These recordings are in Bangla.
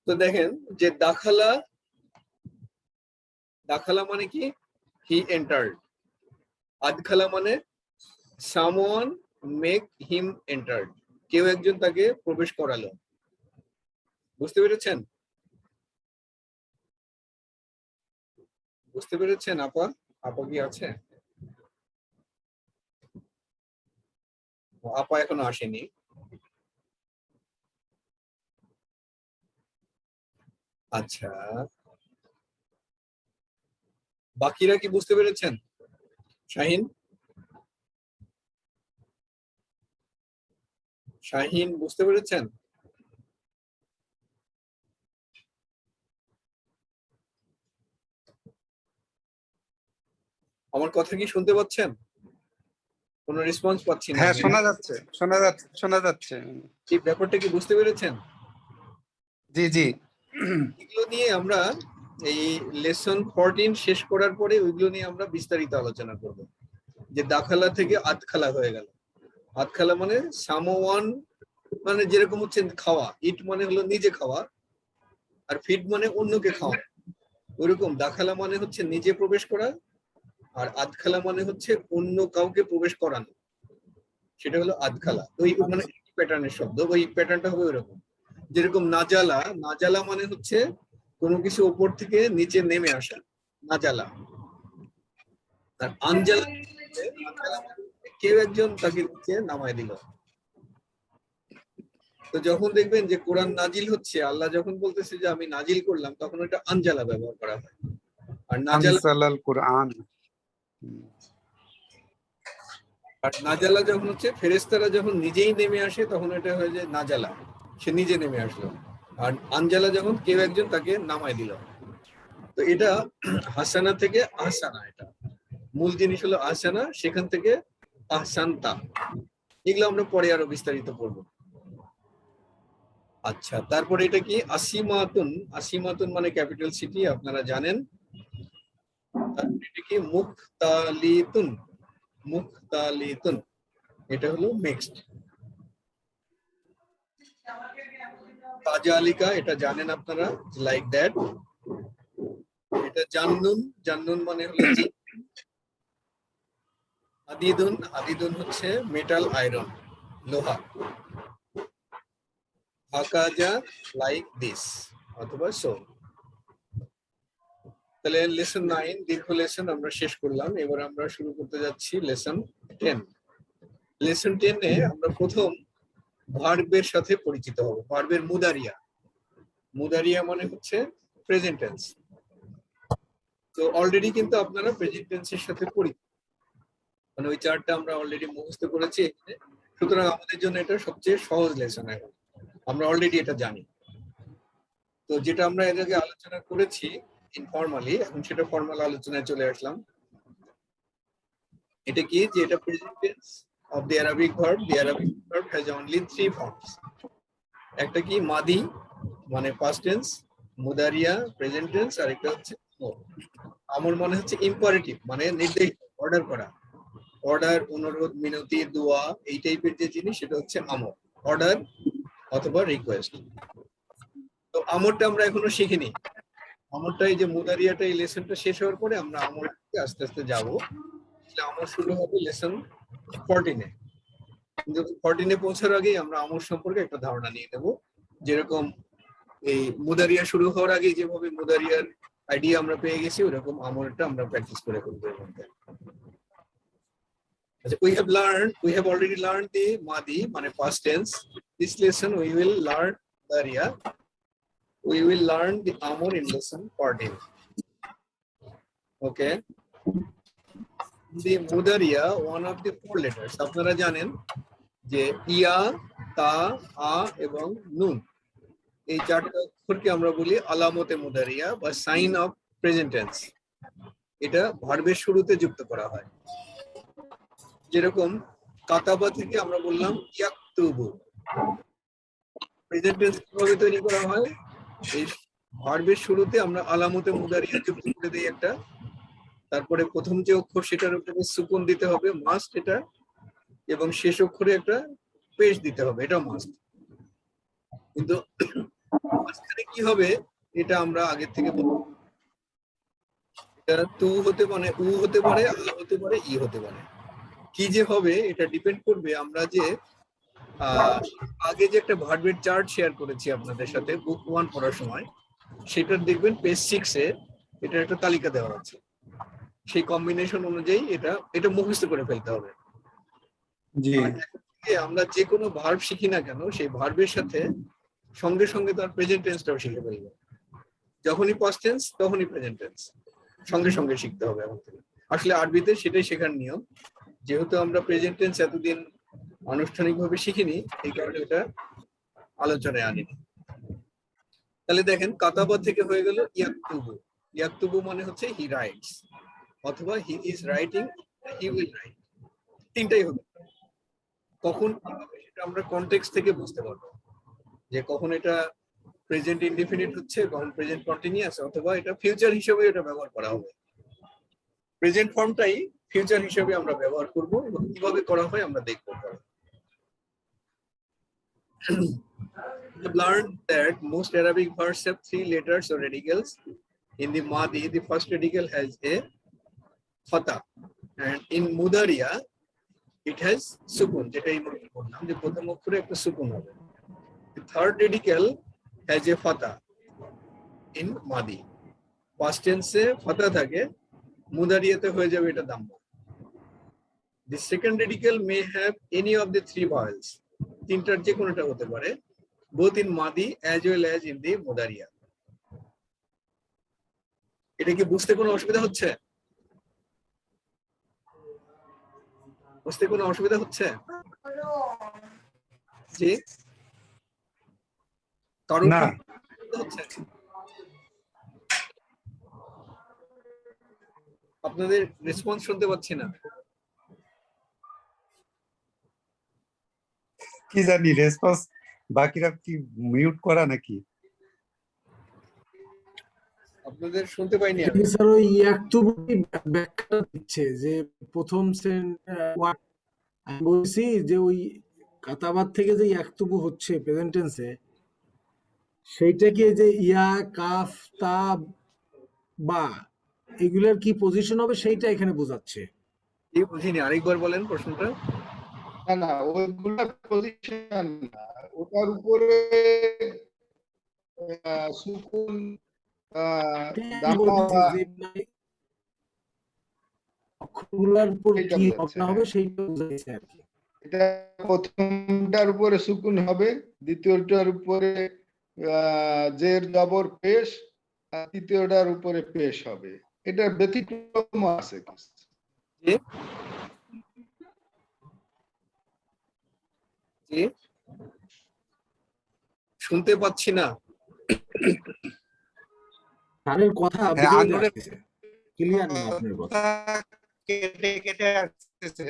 তো দেখেন যে দাখালা, দাখালা মানে কি? He entered. আদখালা মানে সামওয়ান মেক হিম এন্টার্ড, কেউ একজন তাকে প্রবেশ করালো। বুঝতে পেরেছেন? বুঝতে পেরেছেন আপা? আপা কি আছে? আপা এখনো আসেনি। আচ্ছা, বাকিরা কি বুঝতে পেরেছেন? শাহিন, শাহিন বুঝতে পেরেছেন? আমার কথা কি শুনতে পাচ্ছেন? কোনো রেসপন্স পাচ্ছি না হ্যাঁ, আমি। শোনা যাচ্ছে, শোনা যাচ্ছে, শোনা যাচ্ছে। এই ব্যাপারটা কি বুঝতে পেরেছেন? জি জি। এগুলো নিয়ে আমরা এই লেসন 14 শেষ করার পরে ওইগুলো নিয়ে আমরা বিস্তারিত আলোচনা করব। যে দাখালা থেকে আদখালা হয়ে গেল। আদখালা মানে সামওয়ান, মানে যেরকম হচ্ছে খাওয়া, ইট মানে হলো নিজে খাওয়া, আর ফিড মানে অন্যকে খাওয়া। ওইরকম দাখালা মানে হচ্ছে নিজে প্রবেশ করা, আর আদখালা মানে হচ্ছে অন্য কাউকে প্রবেশ করানো, সেটা হলো আদখালা। ওই মানে প্যাটার্নের শব্দ, ওই প্যাটার্নটা হবে ওইরকম। যেরকম নাজালা, নাজালা মানে হচ্ছে কোনো কিছু উপর থেকে নিচে নেমে আসা, নাজালা। আর আনজালা, আনজালা মানে কেউ একজন তাকে নিচে নামায় দিল। তো যখন দেখবেন যে কোরআন নাজিল হচ্ছে, আল্লাহ যখন বলতেছে যে আমি নাজিল করলাম, তখন ওটা আনজালা ব্যবহার করা হয়। আর নাজালা, আনসালাল কুরআন। আর নাজালা যখন হচ্ছে ফেরেশতারা যখন নিজেই নেমে আসে, তখন এটা হয় যে নাজালা, সে নিজে নেমে আসলো। আর আনজালা যখন কেউ একজন তাকে নামায় দিল। তো এটা হাসানা থেকে আহসানা, এটা মূল জিনিস হলো আহসানা, সেখান থেকে আহসানতা। এগুলো আমরা পরে আরো বিস্তারিত পড়বো। আচ্ছা, তারপরে এটা কি? আসিমাতুন, আসিমাতুন মানে ক্যাপিটাল সিটি, আপনারা জানেন। তারপরে এটা কি? মুখতালিতুন, মুখতালিতুন এটা হলো মিক্সড। তাজালিকা এটা জানেন আপনারা, লাইক দ্যাট। এটা জান্নুন, জান্নুন মানে হলো জি। হাদিদুন, হাদিদুন হচ্ছে মেটাল আয়রন, লোহা। হাকাজা লাইক দিস, অথবা সো। তাহলে লেসন 9 দীর্ঘ লেসন আমরা শেষ করলাম। এবার আমরা শুরু করতে যাচ্ছি লেসন 10। লেসন 10 এ আমরা প্রথম ভার্বের সাথে পরিচিত হব। ভার্বের মুদারিয়া, মুদারিয়া মানে হচ্ছে প্রেজেন্ট টেন্স। তো অলরেডি কিন্তু আপনারা প্রেজেন্ট টেন্সের সাথে পরিচিত, মানে ওই চারটা আমরা অলরেডি মুখস্থ করেছি এখানে। সুতরাং আমাদের জন্য এটা সবচেয়ে সহজ লেসন এখন, আমরা অলরেডি এটা জানি। তো যেটা আমরা এর আগে আলোচনা করেছি ইনফরমালি, এখন সেটা ফর্মাল আলোচনায় চলে আসলাম। এটা কি? যে এটা present tense of the Arabic verb. The Arabic verb has only 3 forms. একটা কি? মাদি মানে পাস্ট টেন্স, মুদারিয়া প্রেজেন্ট টেন্স, আর একটা হচ্ছে আমর। আমর মানে হচ্ছে ইম্পারেটিভ, মানে নির্দেশ, অর্ডার করা, অর্ডার, অনুরোধ, মিনতি, দোয়া, এই টাইপের যে জিনিস, সেটা হচ্ছে আমর, অর্ডার অথবা রিকোয়েস্ট। তো আমরটা আমরা এখনো শিখিনি। আমরটা এই যে মুদারিয়াটা, এই লেসনটা শেষ হওয়ার পরে আমরা আমর আস্তে আস্তে যাবো। আমর শুরু হবে লেসন 14 এ। কিন্তু 14 এ পৌঁছার আগেই আমরা আমর সম্পর্কে একটা ধারণা নিয়ে নেব। যেরকম এই মুদারিয়া শুরু হওয়ার আগে যেভাবে মুদারিয়ার আইডিয়া আমরা পেয়ে গেছি, ওরকম আমরটা আমরা প্র্যাকটিস করে ফেলবো এর মধ্যে। We have already learned the Madi, মানে past tense. This lesson we will learn Mudaria. We will learn the Amor in lesson 14. Okay. The Mudaria, one of the 4 letters. আপনারা জানেন যে ইয়া, তা, আ এবং নুন, এই 4টা অক্ষরকে আমরা বলি আলামতে মুদারিয়া বা সাইন অফ প্রেজেন্ট টেন্স। এটা ভার্বের শুরুতে যুক্ত করা হয়। যেরকম কাতাবা থেকে আমরা বললাম ইয়াকতুবু, প্রেজেন্ট টেন্স কিভাবে তৈরি করা হয়? এই ভার্বের শুরুতে আমরা আলামতে মুদারিয়া যুক্ত করে দেই একটা, তারপরে প্রথম যে অক্ষর সেটার উপরে সুকুন দিতে হবে, মাস্ট এটা, এবং শেষ অক্ষরে একটা পেশ দিতে হবে, এটা মাস্ট। কিন্তু মাঝখানে কি হবে এটা আমরা আগে থেকে বলবো। এটা তু হতে পারে, উ হতে পারে, আ হতে পারে, ই হতে পারে। কি যে হবে এটা ডিপেন্ড করবে আমরা যে আগে যে একটা ভার্বের চার্ট শেয়ার করেছি আপনাদের সাথে বুক 1 পড়ার সময়, সেটার দেখবেন পেজ 6 এ এটা একটা তালিকা দেওয়া আছে। সেই কম্বিনেশন অনুযায়ী এটা মুখস্থ করে ফেলতে হবে। জি আর এখন থেকে আমরা যে কোনো ভার্ব শিখি না কেন সেই ভার্বের সাথে সঙ্গে সঙ্গে তার প্রেজেন্ট টেন্সটাও শিখে ফেলবো। যখনই পাস্ট টেন্স তখনই প্রেজেন্ট টেন্স সঙ্গে সঙ্গে শিখতে হবে এখন থেকে। আসলে আরবিতে সেটাই শেখার নিয়ম। যেহেতু আমরা প্রেজেন্ট টেন্স এতদিন আনুষ্ঠানিকভাবে শিখিনি, এই কারণে এটা আলোচনায় আনিনি। তাহলে দেখেন কাতাবা থেকে হয়ে গেল ইয়াকতুবু। ইয়াকতুবু মানে হচ্ছে হি রাইটস, অথবা he is writing, he will write. তিনটাই হবে। কখন কি হবে সেটা আমরা কনটেক্সট থেকে বুঝতে পারবো, যে কখন এটা প্রেজেন্ট ইনডিফিনিট হচ্ছে, কখন প্রেজেন্ট কন্টিনিউয়াস, অথবা এটা ফিউচার হিসেবে এটা ব্যবহার করা হবে। প্রেজেন্ট ফর্মটাই ফিউচার হিসেবে আমরা ব্যবহার করব, এবং কিভাবে করা হয় আমরা দেখব। We've learned that most Arabic verbs have 3 letters or radicals. In the Madi, the first radical has a fatha, and in Mudariya, it has sukun. যেটা এই মুহূর্তে বললাম যে প্রথম অক্ষরে একটা সুকুন হবে। The third radical has a fatha in Madi. Past tense A fatha থাকে, মুদারিয়াতে হয়ে যাবে এটা দাম্ম। The second radical may have any of the 3 vowels. তিনটার যে কোনোটা হতে পারে, both in Madi as well as in the Mudariya. এটা কি বুঝতে কোনো অসুবিধা হচ্ছে? বুঝতে কোনো অসুবিধা হচ্ছে? জি, কারণ না হচ্ছে আপনাদের রেসপন্স শুনতে পাচ্ছি না। কি জানি রেসপন্স বাকিরা কি মিউট করা নাকি? আপনাদের শুনতে পাইনি আমি। স্যার ওই ইয়াকতুবুই ব্যাখ্যাটা দিচ্ছে যে প্রথম আমি বলছি যে ওই কাতাবাদ থেকে যে ইয়াকতুবু হচ্ছে প্রেজেন্ট টেন্সে, সেইটাকে যে ইয়া কাফ তা বা এগুলার কি পজিশন হবে সেইটা এখানে বোঝাচ্ছে। কি বুঝিনি, আরেকবার বলেন প্রশ্নটা। না না ওইগুলা পজিশন না, ওটার উপরে সুকুন দাম্মা বা অক্ষরগুলোর উপর এইটা কি বোঝাচ্ছে, হবে সেইটা বোঝাচ্ছে আর কি। এটা প্রথমটার উপরে সুকুন হবে, দ্বিতীয়টার উপরে জের জবর পেশ, আর তৃতীয়টার উপরে পেশ হবে। এটা ব্যতিক্রম আছে কিছু। জি জি, শুনতে পাচ্ছি না। স্যারের কথা হ্যাঁ, বেরিয়ে আনুরের যাচ্ছে, ক্লিয়ার না আপনার কথা। কেটে কেটে আসতেছে।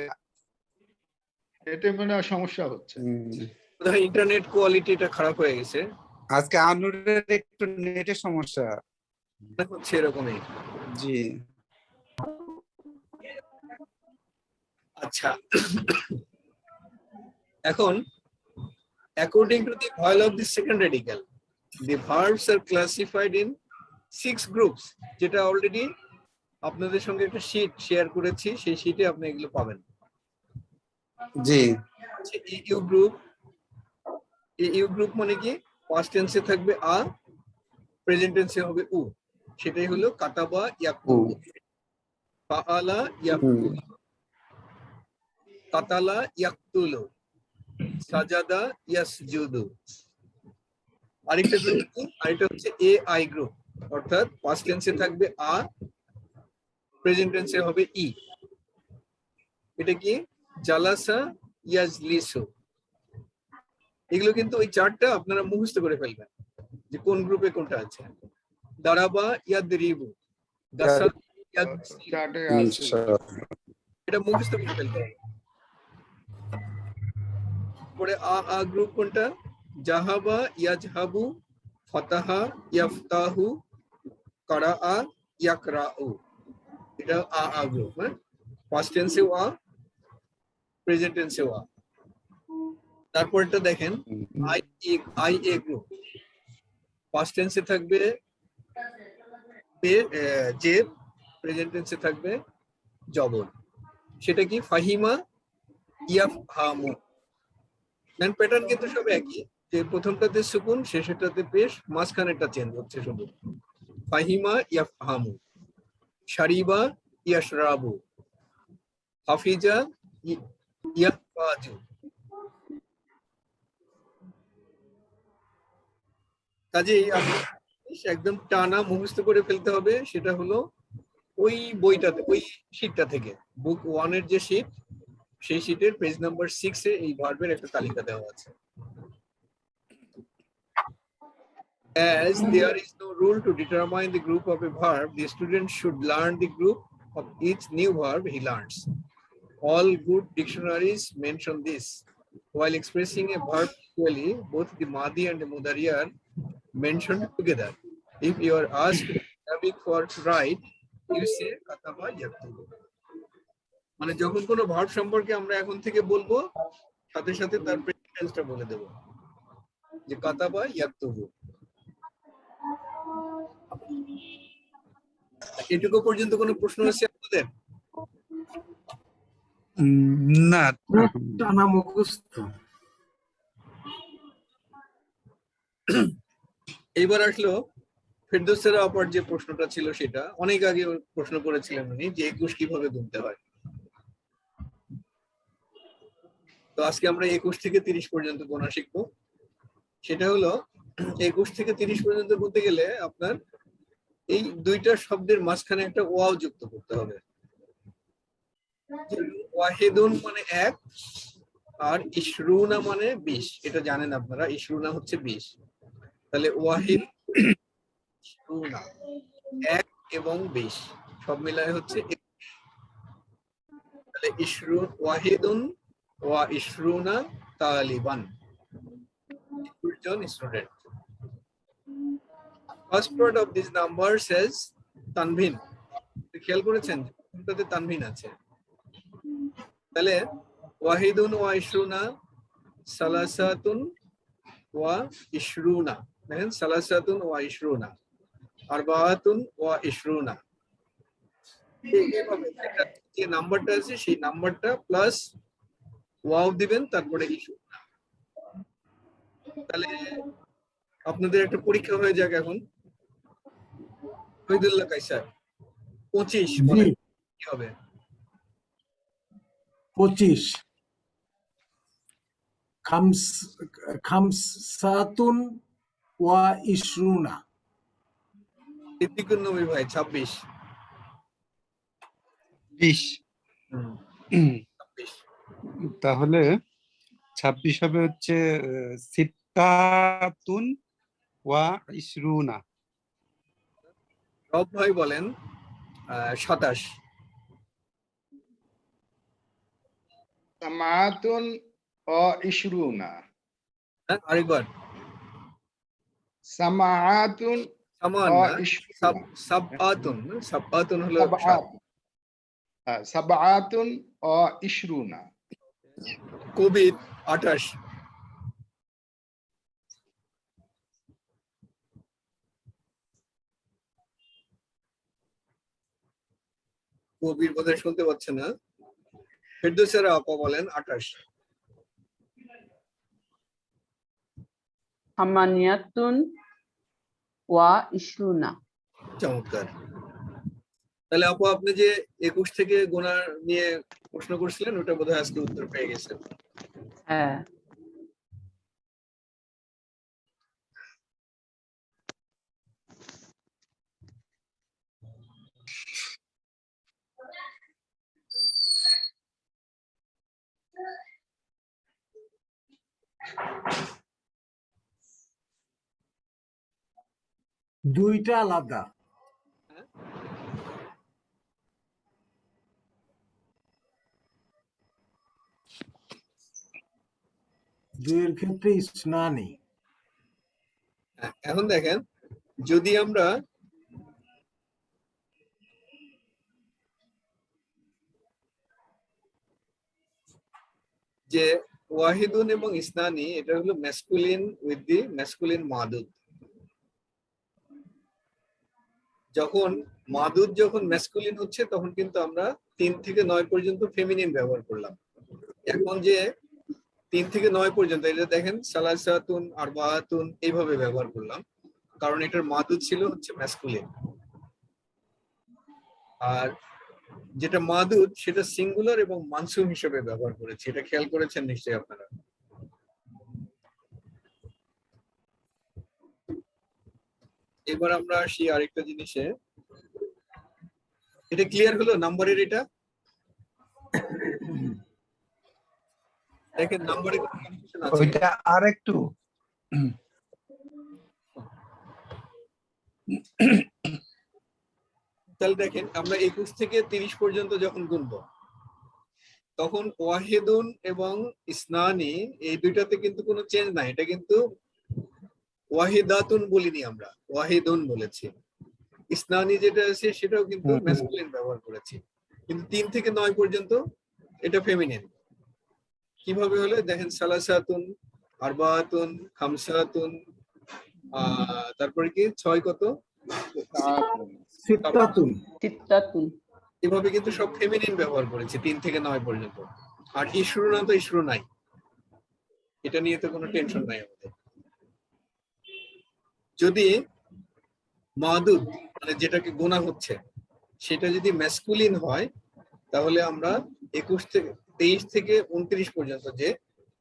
এটা মনে হয় সমস্যা হচ্ছে। বোধহয় ইন্টারনেট কোয়ালিটিটা খারাপ হয়ে গেছে, আজকে আনুরের একটু নেটের সমস্যা। মনে হচ্ছে এরকমই। জি আচ্ছা, এখন according to the vowel of the second radical, the verbs are classified in 6 groups, যেটা অলরেডি আপনাদের সঙ্গে একটা শীট শেয়ার করেছি, সেই শীটে আপনি এগুলো পাবেন। G U group. U group মানে কি, পাস্ট টেন্সে থাকবে আ, প্রেজেন্ট টেন্সে হবে উ। সেটাই হলো কাতাবা ইয়াকতুবু, ফাআলা ইয়াফউলু, কাতালা ইয়াকতুলু, সাজাদা ইয়াসজুদু। আরেকটা গ্রুপ কি, আরেকটা হচ্ছে এ আই গ্রুপ, অর্থাৎ পাস্ট টেন্সে থাকবে আ, প্রেজেন্ট টেন্সে হবে ই। এটা কি, জালাসা ইয়াজলিসু। এগুলো কিন্তু ওই চারটা আপনারা মুখস্থ করে ফেলবেন যে কোন গ্রুপে কোনটা আছে। দারাবা ইয়াদরিবু, দাসা ইয়াদসিবু, চার্টে আছে। ইনশাআল্লাহ। এটা মুখস্থ করে ফেলতে হবে। পরে আ গ্রুপ কোনটা, জাহাবা ইয়াজহাবু, ফাতাহা ইয়াফতাহু, কারাআ ইয়াকরাউ। এটা আ গ্রুপ। হ্যাঁ, পাস্ট টেন্সেও আ, প্রেজেন্ট টেন্সেও আ। তারপরটা দেখেন আই এ গ্রুপ। পাস্ট টেন্সে থাকবে জের, প্রেজেন্ট টেন্সে থাকবে জবর। সেটা কি? ফাহিমা ইয়াফহামু। দেন প্যাটার্ন কিন্তু সব একই, যে প্রথমটাতে সুকুন, শেষেরটাতে পেশ, মাঝখানেরটা চেঞ্জ হচ্ছে শুধু। ফাহিমা ইয়াফহামু, শারিবা ইয়াশরাবু, হাফিজা ইয়াহফাজু। কাজেই আপনি একদম টানা মুখস্থ করে ফেলতে হবে, সেটা হলো ওই বইটাতে, ওই শীটটা থেকে, বুক 1 এর যে শীট, সেই শীটের পেজ নাম্বার 6 এ এই ভার্বের একটা তালিকা দেওয়া আছে। As there is no rule to determine the group of a verb, the student should learn the group of each new verb he learns. All good dictionaries mention this. While expressing a verb equally, both the Madi and the Mudari are mentioned together. If you are asked Arabic for right, you say kataba yaktubu. মানে যখন কোনো ভার্ব সম্পর্কে আমরা এখন থেকে বলবো, সাথে সাথে তার প্রেজেন্ট টেন্সটা বলে দেব, যে কাতাবা ইয়াকতুবু। এটুকু পর্যন্ত কোনো প্রশ্ন আছে আপনাদের? না, টানা মুখস্থ। এইবার আসলো ফেরদৌসের আপার যে প্রশ্নটা ছিল, সেটা অনেক আগে প্রশ্ন করেছিলেন উনি, যে 21 কিভাবে গুনতে হয়। তো আজকে আমরা 21 থেকে 30 পর্যন্ত গোনা শিখবো। সেটা হলো 21 থেকে 30 পর্যন্ত বলতে গেলে আপনার এই দুইটা শব্দের মাঝখানে একটা ওয়াও যুক্ত করতে হবে। ওয়াহিদুন মানে এক, আর ইশরুনা মানে 20। এটা জানেন আপনারা, ইশরুনা হচ্ছে 20। তাহলে ওয়াহিদ, ইশরুনা, এক এবং 20 সব মিলায় হচ্ছে 21। তাহলে ইশরুন, ওয়াহিদুন ওয়া ইশরুনা তালিবান, 21 জন student. First word of this number says তানভিন। খেয়াল করেছেন কোনটাতে তানভিন আছে? তাহলে ওয়াহিদুন ওয়া ইশরুনা, সালাসাতুন ওয়া ইশরুনা, দেখেন সালাসাতুন ওয়া ইশরুনা, আরবাআতুন ওয়া ইশরুনা। এইভাবে যে নাম্বারটা আছে সেই নাম্বারটা প্লাস ওয়াও দিবেন, তারপরে ইশরুনা। তাহলে আপনাদের একটা পরীক্ষা হয়ে যাক এখন। শহীদুল্লাহ কাইসার, 25 বলেন কি হবে? 25 খামসাতুন ওয়া ইশরুনা। সিদ্দিকুর নবী ভাই 26। 20। 26। তাহলে 26 হবে হচ্ছে সিত্তাতুন ওয়া ইশরুনা। রব ভাই বলেন 27। সামাতুন ও ইশরুনা। হ্যাঁ, আরেকবার। সামাআতুন সামান ও না, ইশরুনা। সাবআতুন। সাবআতুন হলো সাবআত। সাবআতুন ও ইশরুনা। কোভিড 28। কবির বোধহয় শুনতে পাচ্ছে না। ফেরদৌসের আপা বলেন 28। সামানিয়াতুন ওয়া ইশরুনা। চমৎকার। তাহলে আপু আপনি যে 21 থেকে গোনা নিয়ে প্রশ্ন করছিলেন, ওটা বোধহয় আজকে উত্তর পেয়ে গেছেন। হ্যাঁ। দুইটা আলাদা। দুইয়ের ক্ষেত্রে ইসনানি। এখন দেখেন, যদি আমরা যে ওয়াহিদুন এবং ইসনানি, এটা হলো masculine with the masculine Masud. যখন মাদুদ যখন ম্যাসকুলিন হচ্ছে তখন কিন্তু আমরা 3 থেকে 9 পর্যন্ত ফেমিনিন ব্যবহার করলাম। এখন যে 3 থেকে 9 পর্যন্ত এটা দেখেন সালাসাতুন আরবাআতুন এইভাবে ব্যবহার করলাম, কারণ এটার মাদুদ ছিল হচ্ছে ম্যাসকুলিন। আর যেটা মাদুদ সেটা সিঙ্গুলার এবং মানসুব হিসেবে ব্যবহার করেছি, এটা খেয়াল করেছেন নিশ্চয়ই আপনারা। এবার আমরা আসি আরেকটা জিনিসে, এটা ক্লিয়ার হলো নাম্বারের? এটা দেখেন নাম্বারে কোনো কনফিউশন আছে? ওইটা আর একটু তাহলে দেখেন আমরা 21 থেকে 30 পর্যন্ত যখন গুনবো তখন ওয়াহিদুন এবং ইসনানি এই দুইটাতে কিন্তু কোনো চেঞ্জ নাই, এটা কিন্তু ওয়াহিদাতুন বলিনি, আমরা ওয়াহিদুন বলেছি। ইসনানি যেটা আছে সেটাও কিন্তু ম্যাসকুলিন ব্যবহার করেছি, কিন্তু 3 থেকে 9 পর্যন্ত এটা ফেমিনিন। কিভাবে হলো দেখেন সালাসাতুন আরবাআতুন খামসাতুন, তারপরে কি 6 কত সিত্তাতুন। সিত্তাতুন। এভাবে কিন্তু সব ফেমিনিন ব্যবহার করেছি 3 থেকে 9 পর্যন্ত। আর ইশরুনা তো ইশরু নাই, এটা নিয়ে তো কোনো টেনশন নাই আমাদের। যদি মাদুদ মানে যেটাকে গোনা হচ্ছে সেটা যদি ম্যাসকুলিন হয় তাহলে আমরা 21 থেকে 23 থেকে 29 পর্যন্ত যে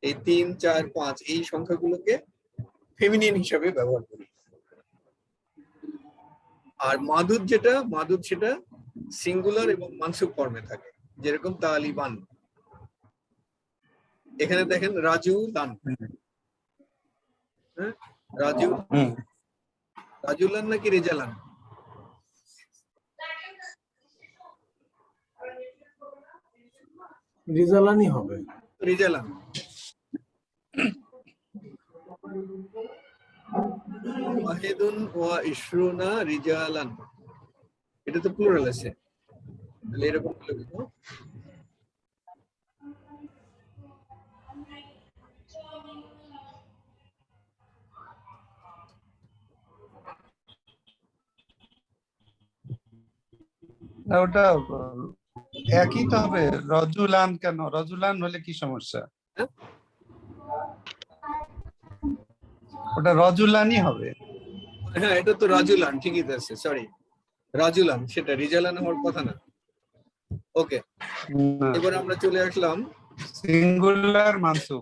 এই 3, 4, 5 এই সংখ্যাগুলোকে ফেমিনিন হিসাবে ব্যবহার করি। আর মাদুদ যেটা মাদুদ সেটা সিঙ্গুলার এবং মানসুব ফর্মে থাকে, যেরকম তালিবান। এখানে দেখেন রাজুলান, হ্যাঁ রাজুলান নাকি রেজালান? রিজালানি হবে। রিজালান। ওয়াহিদুন ওয়া ইশরুনা রিজালান, এটা তো প্লুরাল আছে, তাহলে এরকম লিখবো না, ওটা একই তো হবে। রজুলান কেন? রজুলান হলে কি সমস্যা? হ্যাঁ? ওটা রজুলানই হবে। হ্যাঁ এটা তো রাজুলান, ঠিকই তো আছে, সরি রাজুলান, সেটা রিজালান হওয়ার কথা না। ওকে, এবার আমরা চলে আসলাম সিঙ্গুলার মানসুব।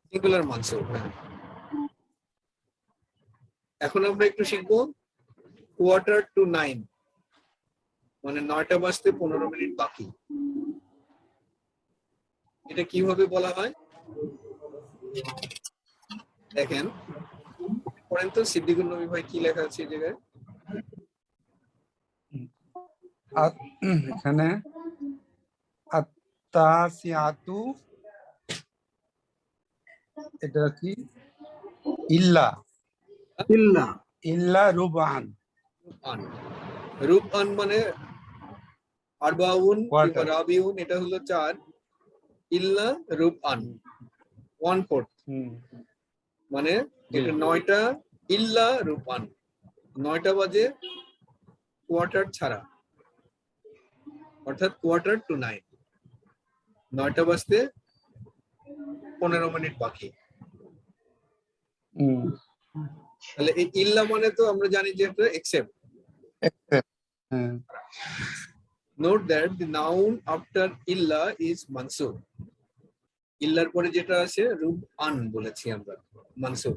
সিঙ্গুলার মানসুব। এখন আমরা একটু শিখবো 8:45, মানে 9টা বাজতে 15 মিনিট বাকি। এটা কিভাবে বলা হয় দেখেন, পড়েন তো সিদ্দিকুর নবী ভাই, কি লেখা আছে এই জায়গায়? এখানে আত্তাসিআতু, এটা কি? ইল্লা ইল্লা ইল্লা রুবান। রুবআন মানে আরবাউন Quarter. কিংবা রাবিউন, এটা হলো 4, ইল্লা রুবআন 1/4, মানে এটা 9টা ইল্লা রুবআন, 9টা বাজে কোয়ার্টার ছাড়া, অর্থাৎ 8:45, 9টা বাজতে 15 মিনিট বাকি। তাহলে এই ইল্লা মানে তো আমরা জানি যে এটা except. Note that the noun after illa is mansub. ইল্লার পরে যেটা আছে রুবআন বলেছি আমরা, মানসুব।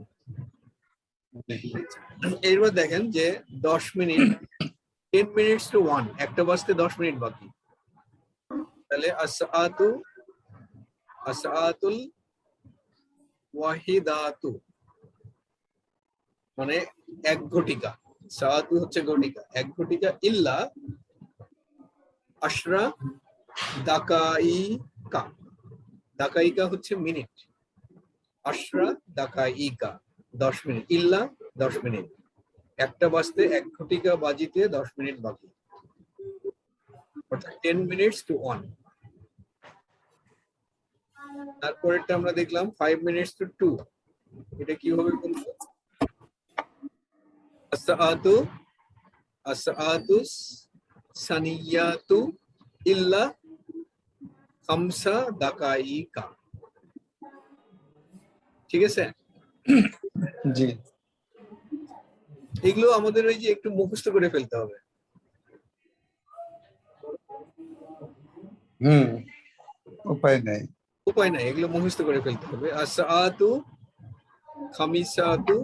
এরপর দেখেন যে 10 মিনিট 10 minutes to 1, একটা বাজতে 10 মিনিট বাকি, তাহলে আসআতুল ওয়াহিদাতু মানে 1 ঘটিকা, সাআতু হচ্ছে ঘটিকা, 1 ঘটিকা, ইল্লা আশরা দাকাইকা, দাকাইকা হচ্ছে মিনিট, আশরা দাকাইকা 10 মিনিট, ইল্লা 10 মিনিট, একটা বাজতে 1 ঘটিকা বাজিতে 10 মিনিট বাকি, অর্থাৎ 10 minutes to 1। তারপরেরটা আমরা দেখলাম 5 minutes to 2, এটা কিভাবে বলবো? আসআতু আসাতুস সানিয়াতু ইল্লা খামসা দাকাইকা। ঠিক আছে, জি। এগুলো আমাদের ওই যে একটু মুখস্থ করে ফেলতে হবে। উপায় নেই। উপায় নাই, এগুলো মুখস্থ করে ফেলতে হবে। আসাতু খামিসাতু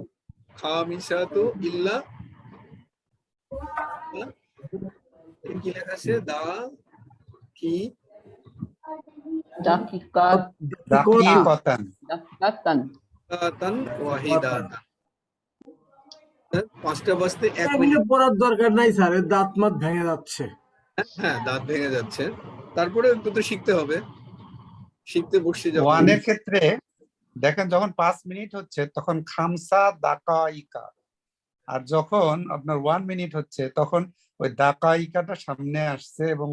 খামিসাতু ইল্লা, কি লেখা আছে? দা কি দাকিকাত দাকিকাতান। দাকিকাতান। তান ওয়াহিদাতান। 5টা বাজতে 1 এগুলো মিনিট। পড়ার দরকার নাই স্যার, এর দাঁত মাত ভেঙে যাচ্ছে। হ্যাঁ, দাঁত ভেঙে যাচ্ছে, তারপরে একটু তো শিখতে হবে। শিখতে বসে যখন ওয়ানের ক্ষেত্রে দেখেন যখন 5 মিনিট হচ্ছে তখন খামসা দাকাইকা, আর যখন আপনার 1 মিনিট হচ্ছে তখন ওই দাকাইকাটা সামনে আসছে এবং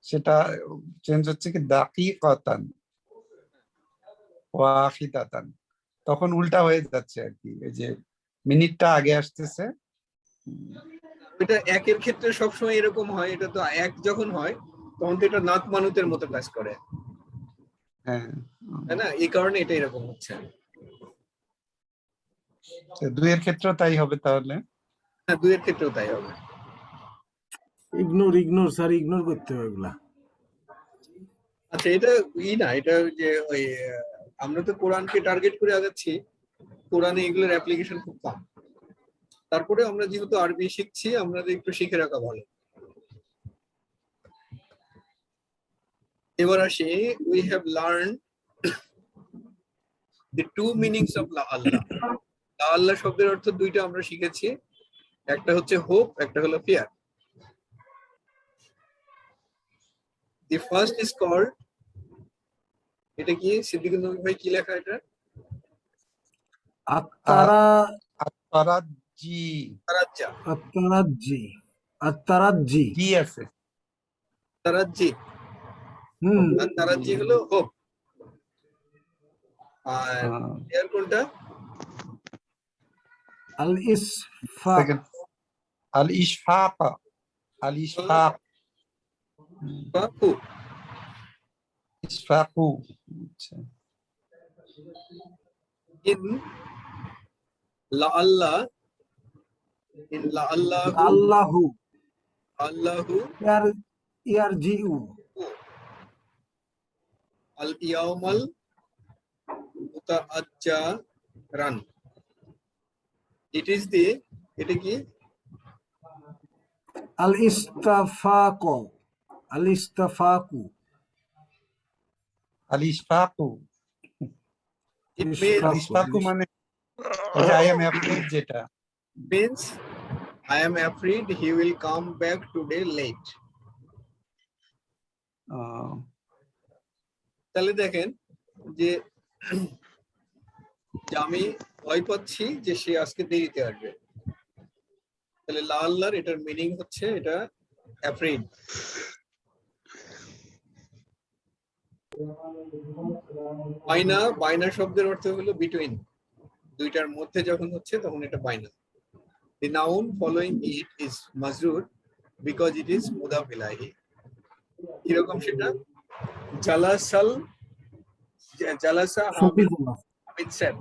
সেটা চেঞ্জ হচ্ছে কি দাকিকাতান ওয়াহিদাতান, তখন উল্টা হয়ে যাচ্ছে আর কি, এই যে মিনিটটা আগে আসতেছে। এটা একের ক্ষেত্রে সবসময় এরকম হয়। এটা তো এক যখন হয় তখন তো এটা নাত মানুতের মতো কাজ করে, হ্যাঁ, তাই না? এই কারণে এটা এরকম হচ্ছে। দুইয়ের ক্ষেত্রেও তাই হবে তাহলে। হ্যাঁ, দুইয়ের ক্ষেত্রেও তাই হবে। ইগনোর স্যার, ইগনোর করতে হবে এগুলা। আচ্ছা, এটা না, এটা যে ওই আমরা তো কোরআনকে টার্গেট করে আগাচ্ছি, কোরআনে এগুলোর অ্যাপ্লিকেশন খুব কম। তারপরে আমরা যেহেতু আরবি শিখছি, আমাদের একটু শিখে রাখা ভালো। এবার আসি, we have learn the two meanings of la Allah. La Allah শব্দের অর্থ দুইটা আমরা শিখেছি, একটা হচ্ছে হোপ, একটা হলো fear. The first is called, এটা কি সিদ্দিকুর নবী ভাই কি লেখা এটা? আত্তারাজি। তারাজ্জা। আত্তারাজ্জি জি আছে। তারাজ্জি। আর তারাজ্জি হলো হোপ। আর ফিয়ার কোনটা? আল ইসফাক। আল ইশফাক। আল ইশফাক। ফাকু। ইশফাকু। ইন লা আল্লাহ, ইন লা আল্লাহু, আল্লাহু আল্লাহু ইয়ারজিউ আল ইয়াউমাল মুতাআজ্জারান। ইট ইজ দি, এটা কি? আল ইস্তাফাক। আল ইস্তাফাকু। আল ইশফাকু। It আল ইশফাকু মানে আই এম অ্যাফ্রেড, যেটা means I am afraid he will come back today late. তাহলে দেখেন যে আমি ভয় পাচ্ছি যে সে আজকে দেরিতে আসবে, তাহলে লা আল্লাহর এটার মিনিং হচ্ছে এটা অ্যাফ্রেড। বাইনা, বাইনা শব্দের অর্থ হলো বিটুইন, দুইটার মধ্যে যখন হচ্ছে তখন এটা বাইনা। The noun following it is মাজরুর because it is মুদাফ ইলাইহি। কিরকম সেটা? জালাসাল, জালাসা হামিদ said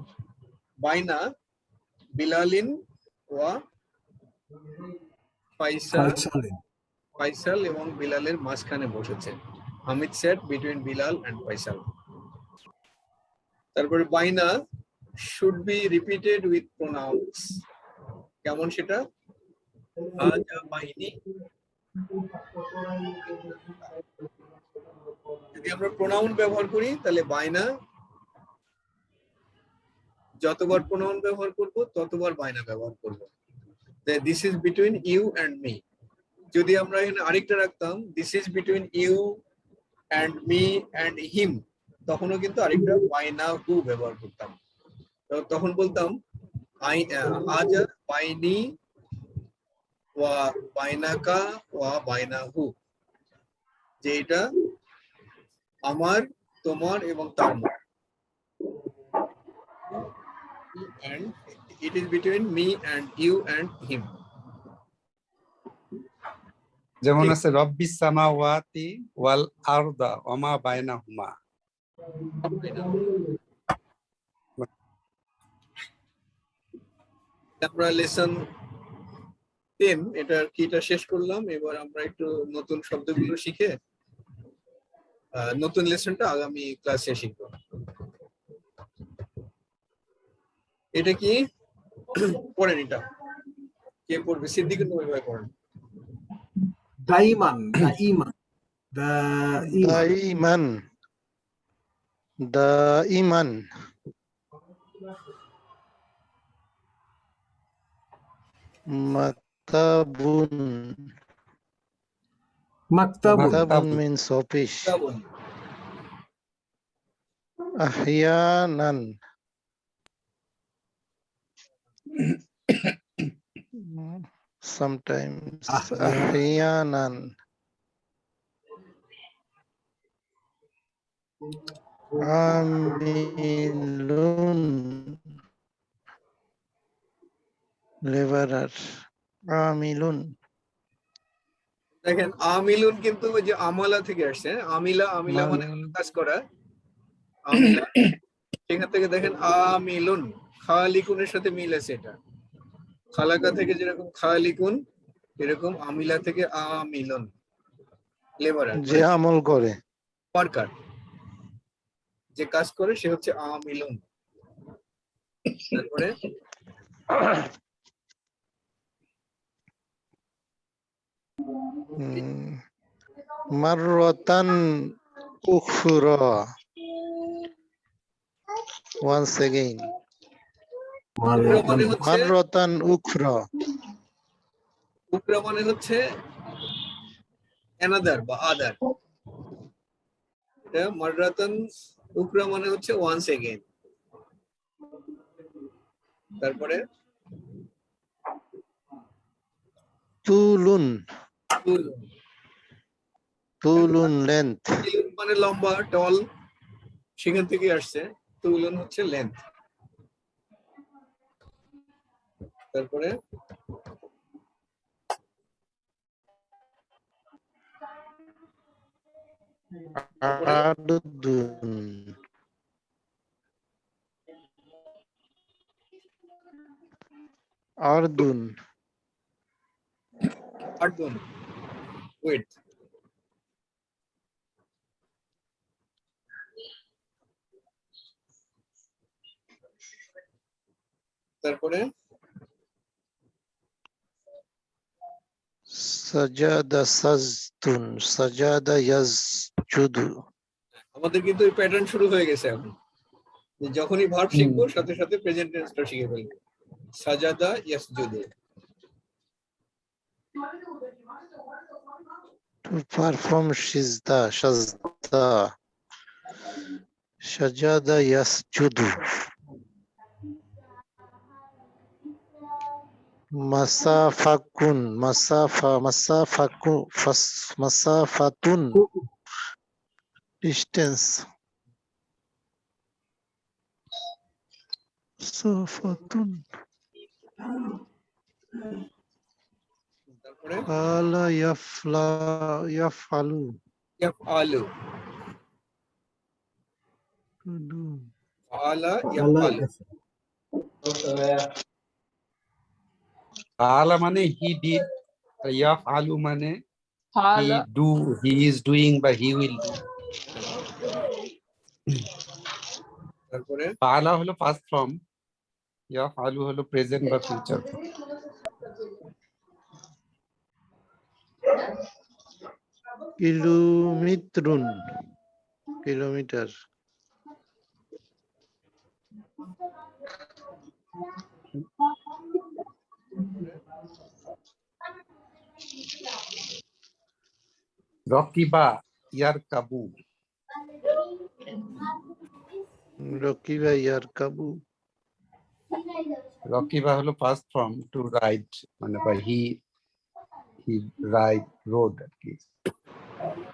বাইনা বিলালিন ওয়া ফাইসাল এবং বিলালের মাঝখানে বসেছে। Hamid said between Bilal and Faisal. তারপরে বাইনা should be repeated with pronouns। কেমন সেটা? হাজা বাইনি। যদি আমরা প্রোনাউন ব্যবহার করি তাহলে বাইনা, যতবার প্রোনাউন ব্যবহার করব ততবার বাইনা ব্যবহার করব। This is between you and me. যদি আমরা এখানে আরেকটা রাখতাম, this is between you and me and him, তখনও কিন্তু আরেকটা বাইনা হু ব্যবহার করতাম। তখন বলতাম হাজা বাইনি ওয়া বাইনাকা ওয়া বাইনাহু, যে এটা আমার, তোমার এবং তার মধ্যে। And it is between me and you and him. যেমন আছে রব্বিস সামাওয়াতি ওয়াল আরদা ওমা বাইনাহুমা। আমরা লেসন 10 এটার কিটা শেষ করলাম। এবার আমরা একটু নতুন শব্দগুলো শিখে নতুন লেসনটা আগামী ক্লাসে শিখব। এটা কি পড়েন, এটা কে পড়বে? সিদ্দিকুর নবী ভাই পড়েন। দাইমান, দাইমান, দাইমান, দাইমান মাকতাবুন মাকতাবুন, মাকতাবুন means office শ্রাবণ। ahyanan sometimes ahyanan amilun laborer amilun দেখেন আমিলুন কিন্তু ওই যে আমালা থেকে আসছে। আমিলা আমিলা মানে কাজ করা, আমিলা। সেখান থেকে দেখেন আমিলুন খালিকুনের সাথে মিল আছে। এটা খালাকা থেকে যেরকম খালিকুন, এরকম আমিলা থেকে আমিলুন লেবারার, যে আমল করে ওয়ার্কার, যে কাজ করে সে হচ্ছে আমিলুন। তারপরে marratan ukhra once again মানে হচ্ছে marratan ukhra উকরা মানে হচ্ছে অ্যানাদার বা আদার। এটা মাররাতান উকরা মানে হচ্ছে ওয়ান্স এগেইন। তারপরে tulun তুলুন। tulun length তুলুন মানে লম্বা, টল, সেখান থেকে আসছে। তুলুন হচ্ছে লেন্থ। তারপরে ardun ardun আটগুন উইথ। তারপরে sajada sajdun sajada yasjudu আমাদের কিন্তু এই প্যাটার্ন শুরু হয়ে গেছে এখন। যে যখনই ভার্ব শিখবো সাথে সাথে প্রেজেন্ট টেন্সটা শিখে ফেলবো। সাজাদা ইয়াসজুদু। to perform shazda sajada yasjudu masafakun masafatun distance masafatun তারপরে ala yafalu ইয়াফআলু, to do আলা ইয়াফআলু। আলা মানে হি ডিড, ইয়াফআলু মানে হি ফালা ডু, হি ইজ ডুইং বা হি উইল ডু। তারপরে ফাআলা হলো পাস্ট ফর্ম, ইয়াফআলু হলো প্রেজেন্ট বা future form. kilometrun kilometer রকিবা ইয়ারকাবু, rakiba yarkabu রকিবা হলো পাস্ট ফর্ম টু রাইড, মানে বা হি রাইড রোড আর কি।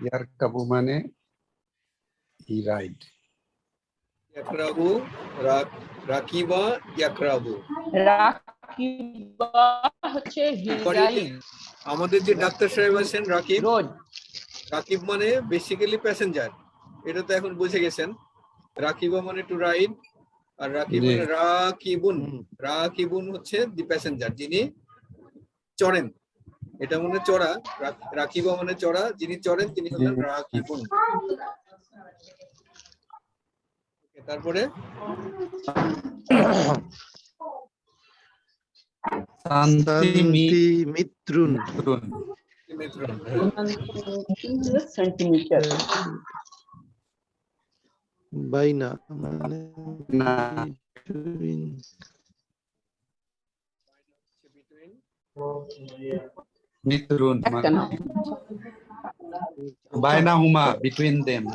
ইয়ারকাবু মানে হি রাইড। ইয়াকরাবু, রাকিবা ইয়াকরাবু। রাকিবা হচ্ছে হি পরে রাইড আমাদের যে ডাক্তার সাহেব আছেন রাকিব, রোড রাকিব মানে বেসিক্যালি প্যাসেঞ্জার, এটা তো এখন বুঝে গেছেন। রাকিবা মানে টু রাইড, আর রাকিব জি। মানে রাকিবুন, হুম। রাকিবুন হচ্ছে দি প্যাসেঞ্জার, যিনি চড়েন। এটা মানে চড়া, রাকিবা মানে চড়া, যিনি চড়েন তিনি হলেন রাকিবুন। তারপরে শান্তি শান্তি মিত্রুন মিত্রুন। মিত্রন। সেন্টিমিটার বাইনা মানে না। between মিত্রুন একটা না বাইনাহুমা বিটুইন দেম।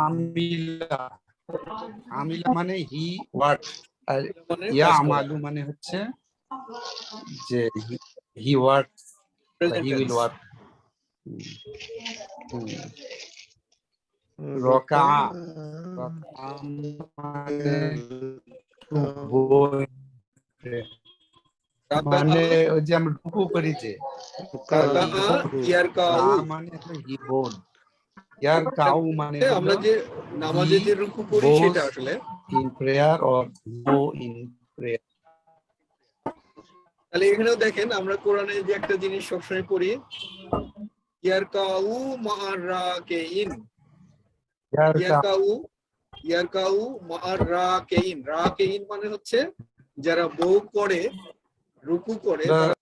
আমিলা, আমিলা মানে হি ওয়ার্ক, আর মানে ইয়া কাজ করা। আমালু মানে হচ্ছে যে he works, Present he will tense। Work. রকা, রকা মানে বই, মানে ওই যে আমরা রুকু করি যে, রাকাআ ইয়ারকাউ, রা মানে হলো হি বোন, ইয়ার কাউ মানে আমরা হলো যে নামাজে যে রুকু করি bows সেটা আসলে। in prayer or go in prayer. তাহলে এখানেও দেখেন আমরা কোরআনে যে একটা জিনিস সবসময় পড়ি, ইয়ারকাউ মা'আর রাকিইন, ইয়ার কাউ ইয়ারকাউ মা'আর রাকিইন। রাকিইন মানে হচ্ছে যারা বউ করে, রুকু করে, তারা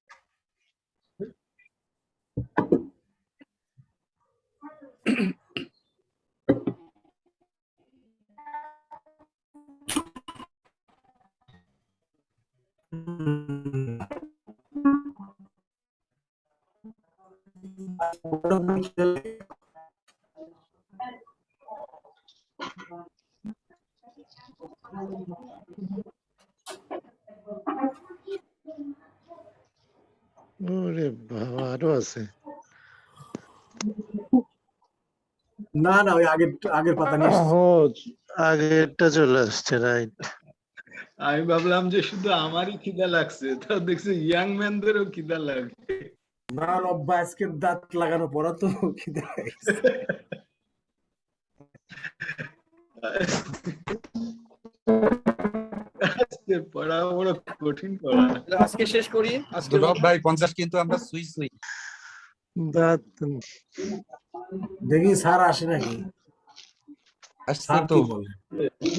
ওরে বাবা আরো আছে। না না ওই আগের পাতা নিয়ে এসেছি। ও আগেরটা চলে আসছে, রাইট। আমি ভাবলাম যে শুধু আমারই খিদা লাগছে, তা দেখছি ইয়াং ম্যানদেরও খিদা লাগে। না রব্বা আজকে দাঁত লাগানো পড়া তো খিদে লাগছে। আজকে পড়া বড় কঠিন পড়া। আজকে শেষ করি। আজকে রব ভাই 50 কিন্তু আমরা সুই সুই দাঁত দেখি স্যার আসে নাকি, আসছে স্যার তো, কি বলে।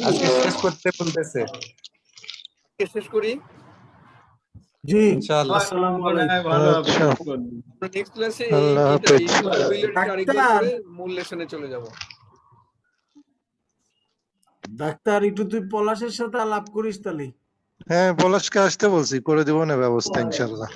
আজকে শেষ করতে বলতেছে শেষ করি। জি ইনশাআল্লাহ। আসসালামু মনে হয় আলাইকুম। ভালো হবে। আচ্ছা। নেক্সট ক্লাসে আল্লাহ এটা হাফেজ। আরেকবার ডাক্তার। করে মূল লেসনে চলে যাব। ডাক্তার একটু তুই পলাশের সাথে আলাপ করিস তাহলে। হ্যাঁ পলাশকে আসতে বলছি, করে দিব না ব্যবস্থা ইনশাল্লাহ।